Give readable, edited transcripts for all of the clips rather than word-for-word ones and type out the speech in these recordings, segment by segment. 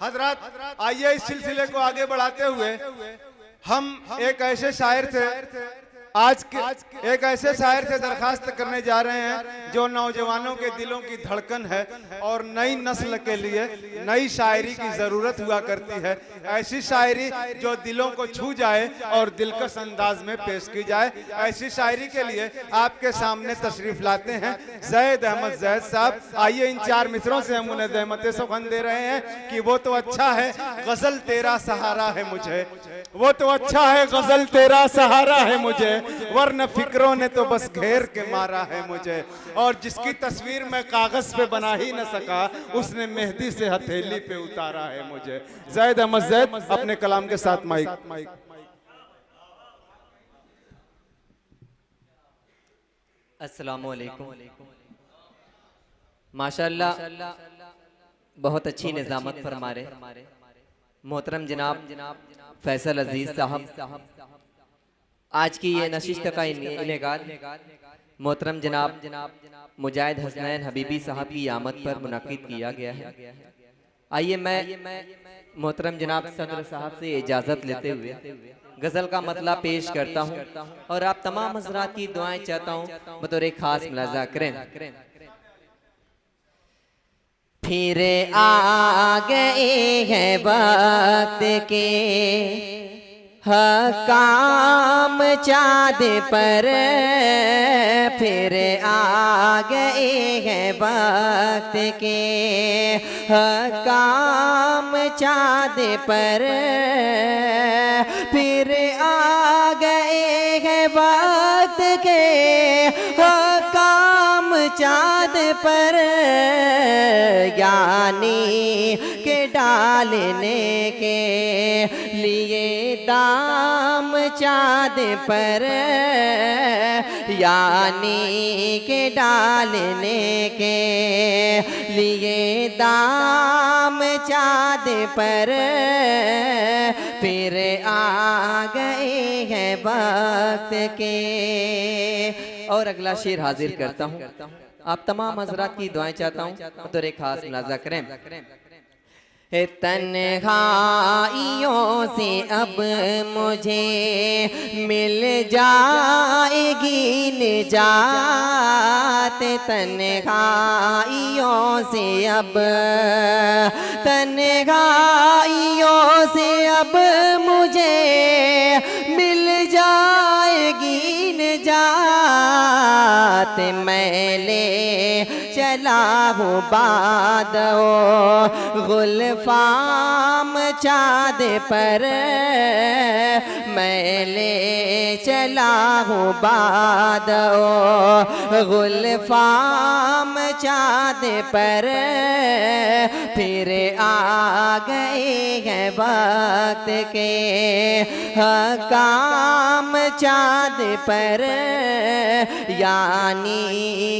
हजरत, आइए इस सिलसिले को आगे बढ़ाते हुए हम एक ऐसे शायर थे, आज के एक ऐसे शायर से दरखास्त करने जा रहे हैं जो नौजवानों के दिलों की धड़कन है और नई नस्ल के लिए नई शायरी की जरूरत हुआ करती है। ऐसी शायरी जो दिलों को छू जाए और दिलकश अंदाज में पेश की जाए। ऐसी शायरी के लिए आपके सामने तशरीफ लाते हैं जैद अहमद जैद साहब। आइए इन चार मित्रों से हम उन्हें रहमत सुखन दे रहे हैं कि वो तो अच्छा है गजल तेरा सहारा है मुझे, वो तो अच्छा है गजल तेरा सहारा है मुझे, वरना फिक्रों ने तो बस घेर के मारा है मुझे। और जिसकी तस्वीर मैं कागज पे बना ही न सका, उसने मेहंदी से हथेली पे उतारा है मुझे। जैद अहमद जैद अपने कलाम के साथ माइक। अस्सलामु अलैकुम। माशाअल्लाह बहुत अच्छी निज़ामत फरमा रहे मोहतरम जनाब फैसल अजीज साहब। आज की ये नशिस्त का इनेगाद मोहतरम जनाब मुजाहिद हसनैन हबीबी साहब की आमद पर मुनक़िद किया गया है। आइए मैं मोहतरम जनाब सदर साहब से इजाज़त लेते हुए गज़ल का मतलब पेश करता हूँ और आप तमाम हज़रात की दुआएं चाहता हूँ बतौर एक खास मुलाज़ा करें। फिर आ गए हैं वक्त के हकाम चाँद पर, फिर आ गए हैं वक्त के हकाम चाँद पर, फिर आ गए हैं वक्त के हकाम चाँद पर, यानी के डालने के लिए दाम चाँद पर, यानी के डालने के लिए दाम चाँद पर, फिर आ गए हैं वक्त के। और अगला शेर हाजिर करता हूँ, आप तमाम हज़रात की दुआएं चाहता हूँ तो एक खास मुलाज़ा करें। तन्हाइयों से अब मुझे मिल जाएगी निजात, तन्हाइयों से अब, तन्हाइयों से अब मुझे मिल जाएगी निजात, मैं ले चला हूँ बादो गुलफाम चाँद पर, मैं ले चला हूँ बादो गुलफाम चाँद पर, फिर आ गए हैं वक्त के हकाम चाँद पर, यानी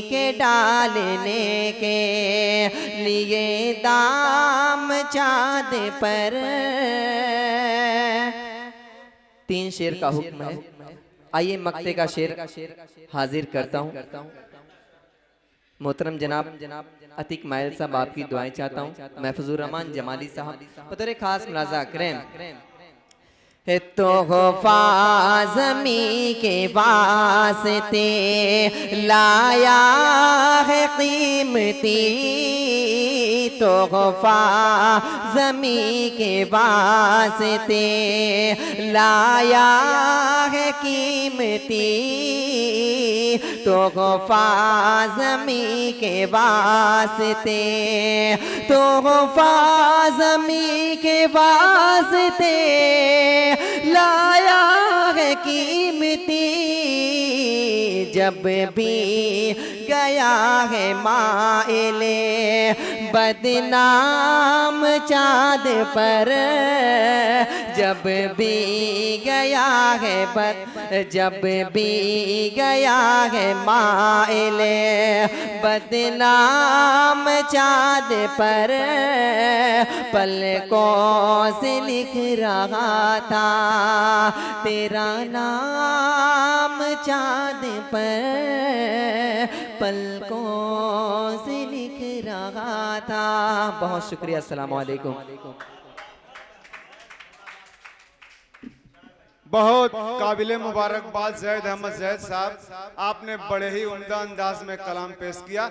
के डालने के लिए दाम चाँद पर। 3 शेर का हुक्म है। आइए मक्ते का शेर हाजिर करता हूँ। मोहतरम जनाब अतीक माइल साहब आपकी दुआएं चाहता हूँ। महफूजुर रहमान जमाली साहब बतौर खास मुलाज़ा करें। तोहफा ज़मी के वास्ते लाया है कीमती, तोहफा ज़मी के वास्ते लाया है कीमती, तोहफा ज़मी के वास्ते, तोहफा ज़मी के वास्ते लाया है कीमती, जब भी गया है माइले बदनाम चाँद पर, जब भी गया है जब भी गया है माइले बदनाम चाँद पर, पलकों से लिख रहा था तेरा नाम चाँद पर पलकों से लिख रहा था। बहुत शुक्रिया। अस्सलाम वालेकुम। बहुत काबिले मुबारकबाद जैद अहमद जैद साहब, आपने बड़े ही उम्दा अंदाज में कलाम पेश किया।